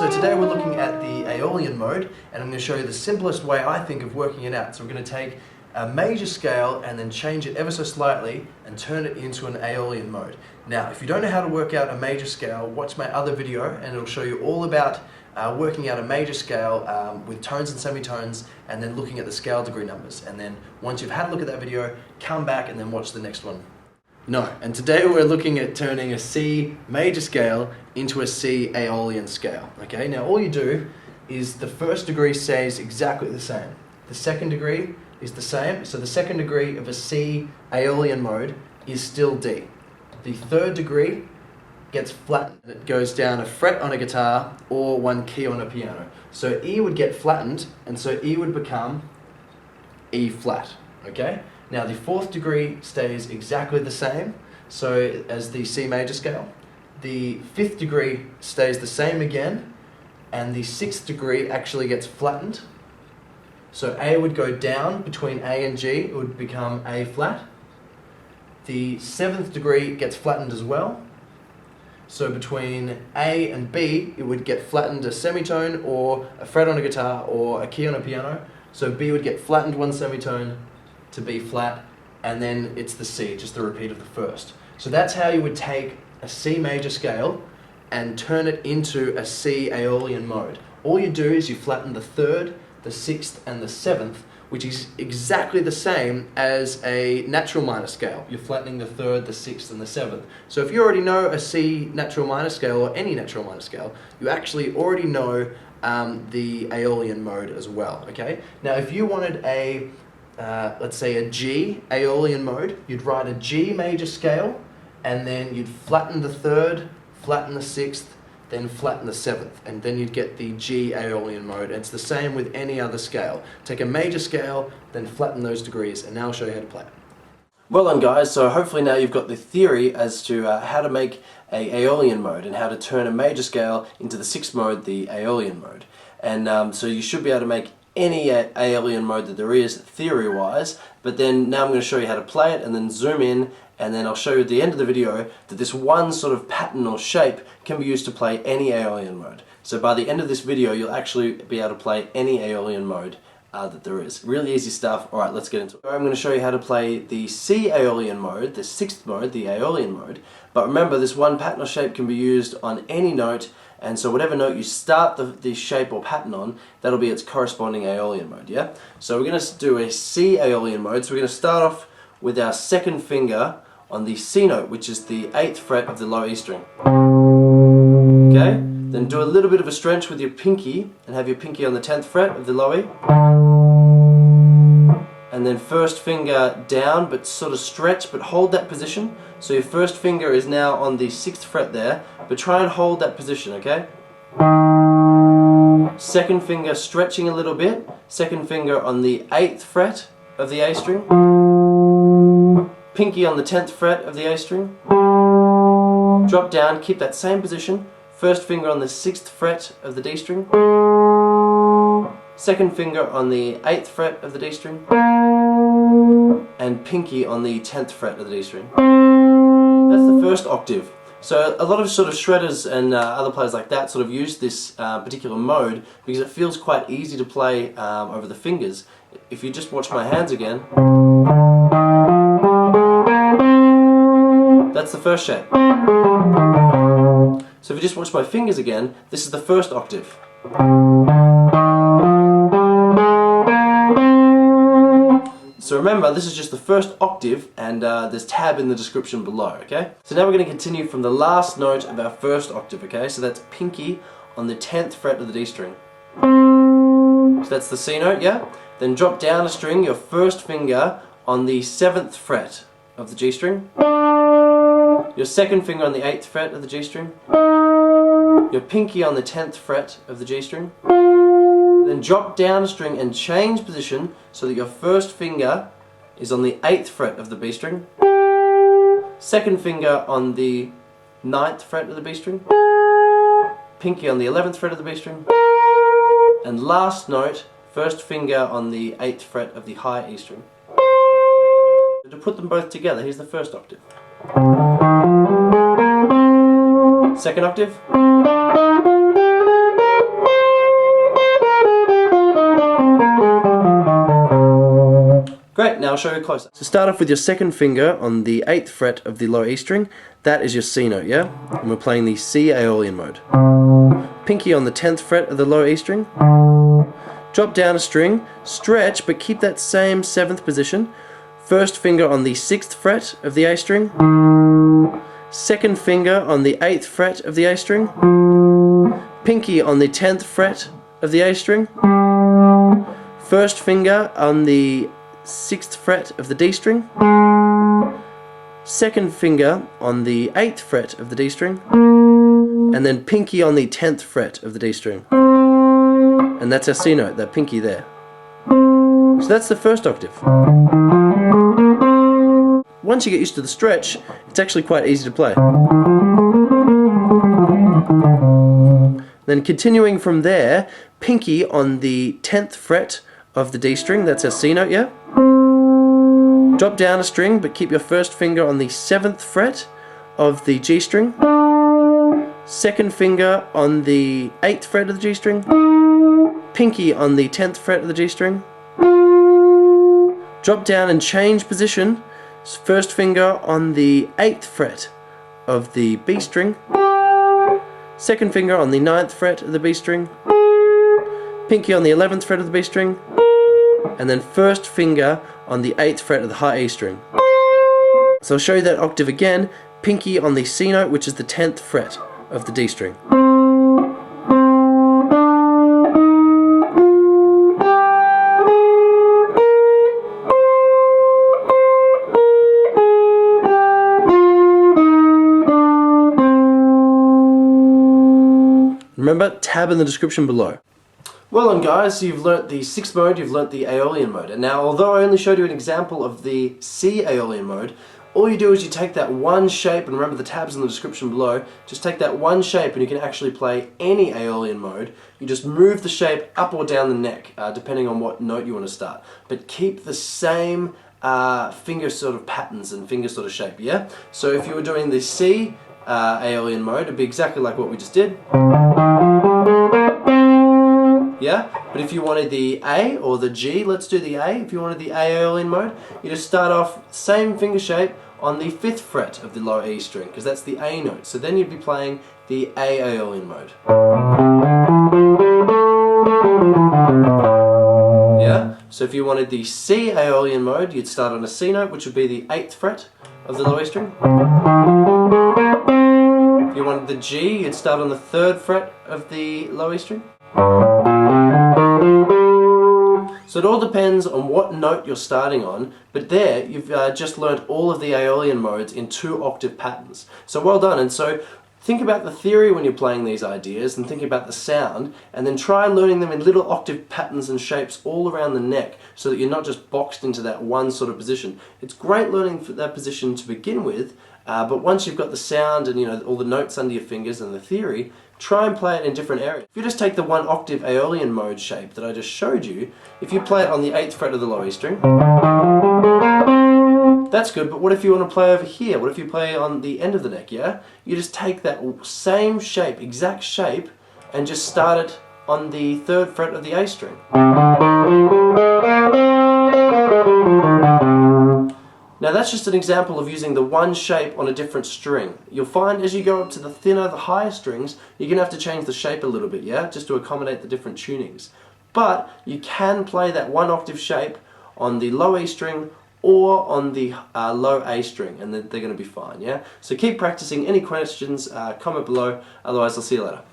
so today we're looking at the Aeolian mode, and I'm going to show you the simplest way I think of working it out. So we're going to take a major scale and then change it ever so slightly and turn it into an Aeolian mode. Now, if you don't know how to work out a major scale, watch my other video and it'll show you all about working out a major scale with tones and semitones, and then looking at the scale degree numbers. And then once you've had a look at that video, come back and then watch the next one. No, and today we're looking at turning a C major scale into a C Aeolian scale. Okay, now all you do is the first degree stays exactly the same. The second degree is the same, so the second degree of a C Aeolian mode is still D. The third degree gets flattened. It goes down a fret on a guitar or one key on a piano. So E would get flattened, and so E would become E flat. Okay? Now the fourth degree stays exactly the same as the C major scale. The fifth degree stays the same again, and the sixth degree actually gets flattened. So A would go down between A and G, it would become A flat. The seventh degree gets flattened as well. So between A and B, it would get flattened a semitone or a fret on a guitar or a key on a piano. So B would get flattened one semitone to B flat, and then it's the C, just the repeat of the first. So that's how you would take a C major scale and turn it into a C Aeolian mode. All you do is you flatten the third, the sixth, and the seventh, which is exactly the same as a natural minor scale. You're flattening the third, the sixth, and the seventh. So if you already know a C natural minor scale or any natural minor scale, you actually already know the Aeolian mode as well, okay? Now if you wanted a let's say a G Aeolian mode, you'd write a G major scale, and then you'd flatten the third, flatten the sixth, then flatten the seventh, and then you'd get the G Aeolian mode. And it's the same with any other scale. Take a major scale, then flatten those degrees, and now I'll show you how to play it. Well done, guys. So hopefully now you've got the theory as to how to make a Aeolian mode and how to turn a major scale into the sixth mode, the Aeolian mode. And so you should be able to make any Aeolian mode that there is theory-wise, but then now I'm going to show you how to play it and then zoom in, and then I'll show you at the end of the video that this one sort of pattern or shape can be used to play any Aeolian mode. So by the end of this video you'll actually be able to play any Aeolian mode that there is. Really easy stuff. Alright, let's get into it. I'm going to show you how to play the C Aeolian mode, the sixth mode, the Aeolian mode, but remember this one pattern or shape can be used on any note. And so whatever note you start the shape or pattern on, that'll be its corresponding Aeolian mode, yeah? So we're going to do a C Aeolian mode. So we're going to start off with our second finger on the C note, which is the 8th fret of the low E string. Okay? Then do a little bit of a stretch with your pinky, and have your pinky on the 10th fret of the low E. And then first finger down, but sort of stretch, but hold that position. So your first finger is now on the 6th fret there, but try and hold that position, okay? Second finger stretching a little bit. Second finger on the 8th fret of the A string. Pinky on the 10th fret of the A string. Drop down, keep that same position. First finger on the 6th fret of the D string. Second finger on the 8th fret of the D string. And pinky on the 10th fret of the D string. That's the first octave. So a lot of sort of shredders and other players like that sort of use this particular mode because it feels quite easy to play over the fingers. If you just watch my hands again, that's the first shape. So if you just watch my fingers again, this is the first octave. So remember, this is just the first octave, and there's tab in the description below, okay? So now we're going to continue from the last note of our first octave, okay? So that's pinky on the 10th fret of the D string. So that's the C note, yeah? Then drop down a string, your first finger on the 7th fret of the G string. Your second finger on the 8th fret of the G string. Your pinky on the 10th fret of the G string. Then drop down a string and change position so that your first finger is on the 8th fret of the B string. Second finger on the 9th fret of the B string. Pinky on the 11th fret of the B string. And last note, first finger on the 8th fret of the high E string. To put them both together, here's the first octave. Second octave. I'll show you closer. So start off with your second finger on the 8th fret of the low E string. That is your C note, yeah? And we're playing the C Aeolian mode. Pinky on the 10th fret of the low E string. Drop down a string, stretch, but keep that same 7th position. First finger on the 6th fret of the A string. Second finger on the 8th fret of the A string. Pinky on the 10th fret of the A string. First finger on the 6th fret of the D string. Second finger on the 8th fret of the D string. And then pinky on the 10th fret of the D string. And that's our C note, that pinky there. So that's the first octave. Once you get used to the stretch, it's actually quite easy to play. Then continuing from there, pinky on the 10th fret of the D string, that's our C note, yeah? Drop down a string, but keep your first finger on the 7th fret of the G string. Second finger on the 8th fret of the G string. Pinky on the 10th fret of the G string. Drop down and change position. First finger on the 8th fret of the B string. Second finger on the 9th fret of the B string. Pinky on the 11th fret of the B string. And then first finger on the 8th fret of the high E string. So I'll show you that octave again. Pinky on the C note, which is the 10th fret of the D string. Remember, tab in the description below. Well done guys, so you've learnt the 6th mode, you've learnt the Aeolian mode. And now, although I only showed you an example of the C Aeolian mode, all you do is you take that one shape, and remember the tabs in the description below, just take that one shape and you can actually play any Aeolian mode. You just move the shape up or down the neck, depending on what note you want to start. But keep the same finger sort of patterns and finger sort of shape, yeah? So if you were doing the C Aeolian mode, it'd be exactly like what we just did. Yeah, but if you wanted the A or the G, let's do the A. If you wanted the Aeolian mode, you just start off same finger shape on the 5th fret of the low E string, because that's the A note. So then you'd be playing the A Aeolian mode. Yeah, so if you wanted the C Aeolian mode, you'd start on a C note, which would be the 8th fret of the low E string. If you wanted the G, you'd start on the 3rd fret of the low E string. So it all depends on what note you're starting on, but there you've just learned all of the Aeolian modes in 2 octave patterns. So well done, and so think about the theory when you're playing these ideas and think about the sound, and then try learning them in little octave patterns and shapes all around the neck so that you're not just boxed into that one sort of position. It's great learning for that position to begin with, but once you've got the sound and all the notes under your fingers and the theory, try and play it in different areas. If you just take the 1 octave Aeolian mode shape that I just showed you, if you play it on the 8th fret of the low E string, that's good, but what if you want to play over here? What if you play on the end of the neck, yeah? You just take that same shape, exact shape, and just start it on the 3rd fret of the A string. Now that's just an example of using the one shape on a different string. You'll find as you go up to the thinner, the higher strings, you're going to have to change the shape a little bit, yeah? Just to accommodate the different tunings. But you can play that 1 octave shape on the low E string or on the low A string, and they're going to be fine, yeah? So keep practicing. Any questions, comment below, otherwise I'll see you later.